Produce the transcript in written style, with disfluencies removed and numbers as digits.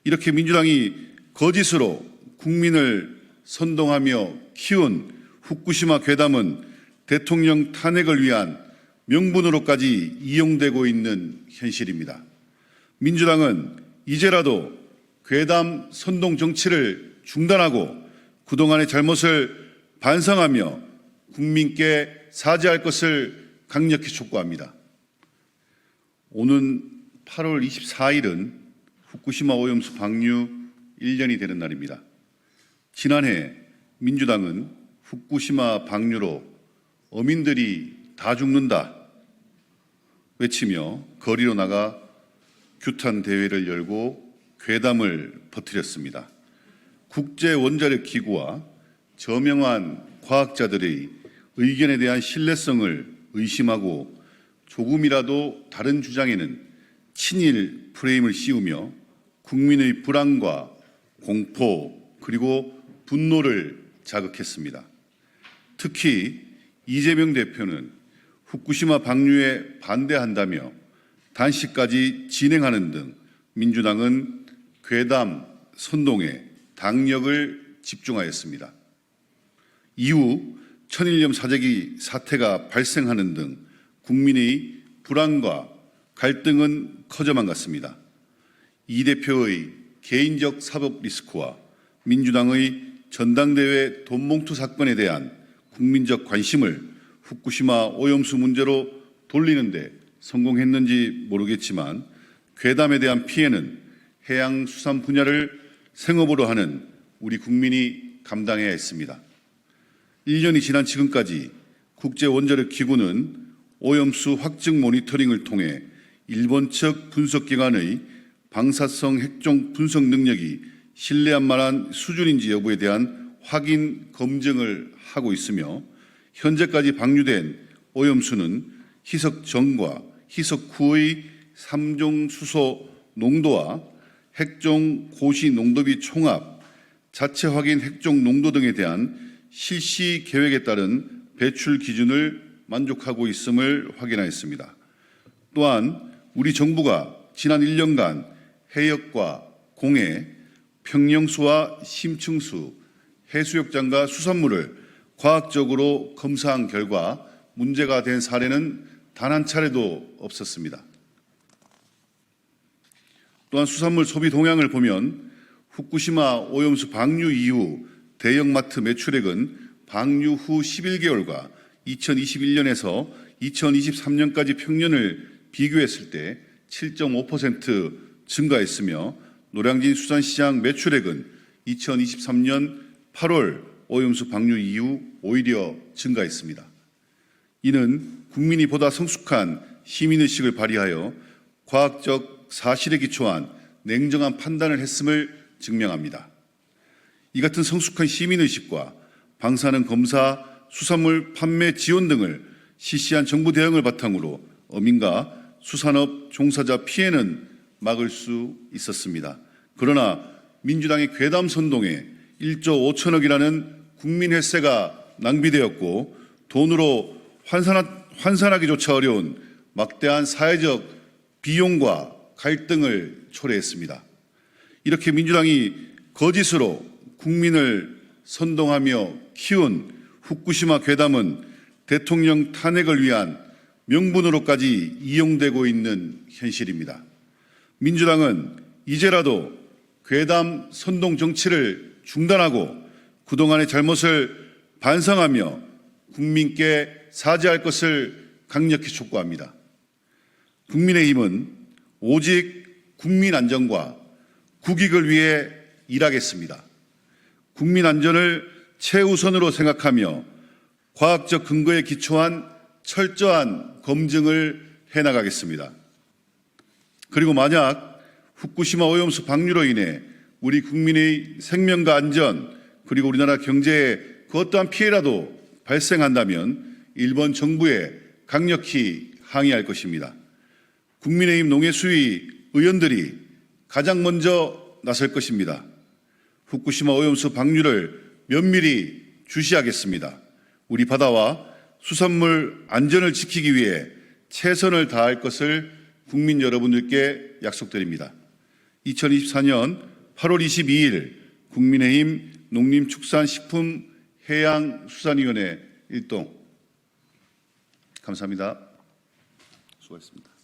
이렇게 민주당이 거짓으로 국민을 선동하며 키운 후쿠시마 괴담은 대통령 탄핵을 위한 명분으로까지 이용되고 있는 현실입니다. 민주당은 이제라도 괴담 선동 정치를 중단하고 그동안의 잘못을 반성하며 국민께 사죄할 것을 강력히 촉구합니다. 오는 8월 24일은 후쿠시마 오염수 방류 1년이 되는 날입니다. 지난해 민주당은 후쿠시마 방류로 어민들이 다 죽는다 외치며 거리로 나가 규탄 대회를 열고 괴담을 퍼뜨렸습니다. 국제원자력기구와 저명한 과학자들의 의견에 대한 신뢰성을 의심하고 조금이라도 다른 주장에는 친일 프레임을 씌우며 국민의 불안과 공포 그리고 분노를 자극했습니다. 특히 이재명 대표는 후쿠시마 방류에 반대한다며 단식까지 진행하는 등 민주당은 괴담 선동에 당력을 집중하였습니다. 이후 천일염 사재기 사태가 발생하는 등 국민의 불안과 갈등은 커져만 갔습니다. 이 대표의 개인적 사법 리스크와 민주당의 전당대회 돈봉투 사건에 대한 국민적 관심을 후쿠시마 오염수 문제로 돌리는 데 성공했는지 모르겠지만 괴담에 대한 피해는 해양수산 분야를 생업으로 하는 우리 국민이 감당해야 했습니다. 1년이 지난 지금까지 국제원자력기구는 오염수 확증 모니터링을 통해 일본 측 분석기관의 방사성 핵종 분석 능력이 신뢰할 만한 수준인지 여부에 대한 확인 검증을 하고 있으며 현재까지 방류된 오염수는 희석 전과 희석 후의 3종 수소 농도와 핵종 고시 농도비 총합, 자체 확인 핵종 농도 등에 대한 실시 계획에 따른 배출 기준을 만족하고 있음을 확인하였습니다. 또한 우리 정부가 지난 1년간 해역과 공해, 평영수와 심층수, 해수욕장과 수산물을 과학적으로 검사한 결과 문제가 된 사례는 단 한 차례도 없었습니다. 또한 수산물 소비 동향을 보면 후쿠시마 오염수 방류 이후 대형마트 매출액은 방류 후 11개월과 2021년에서 2023년까지 평년을 비교했을 때 7.5% 증가했으며 노량진 수산시장 매출액은 2023년 8월 오염수 방류 이후 오히려 증가했습니다. 이는 국민이 보다 성숙한 시민의식을 발휘하여 과학적 사실에 기초한 냉정한 판단을 했음을 증명합니다. 이 같은 성숙한 시민의식과 방사능 검사, 수산물 판매 지원 등을 실시한 정부 대응을 바탕으로 어민과 수산업 종사자 피해는 막을 수 있었습니다. 그러나 민주당의 괴담 선동에 1조 5천억이라는 국민 횟세가 낭비되었고 돈으로 환산하기조차 어려운 막대한 사회적 비용과 갈등을 초래했습니다. 이렇게 민주당이 거짓으로 국민을 선동하며 키운 후쿠시마 괴담은 대통령 탄핵을 위한 명분으로까지 이용되고 있는 현실입니다. 민주당은 이제라도 괴담 선동 정치를 중단하고 그동안의 잘못을 반성하며 국민께 사죄할 것을 강력히 촉구합니다. 국민의힘은 오직 국민 안전과 국익을 위해 일하겠습니다. 국민 안전을 최우선으로 생각하며 과학적 근거에 기초한 철저한 검증을 해나가겠습니다. 그리고 만약 후쿠시마 오염수 방류로 인해 우리 국민의 생명과 안전 그리고 우리나라 경제에 그 어떠한 피해라도 발생한다면 일본 정부에 강력히 항의할 것입니다. 국민의힘 농해수위 의원들이 가장 먼저 나설 것입니다. 후쿠시마 오염수 방류를 면밀히 주시하겠습니다. 우리 바다와 수산물 안전을 지키기 위해 최선을 다할 것을 국민 여러분들께 약속드립니다. 2024년 8월 22일 국민의힘 농림축산식품해양수산위원회 일동. 감사합니다. 수고하셨습니다.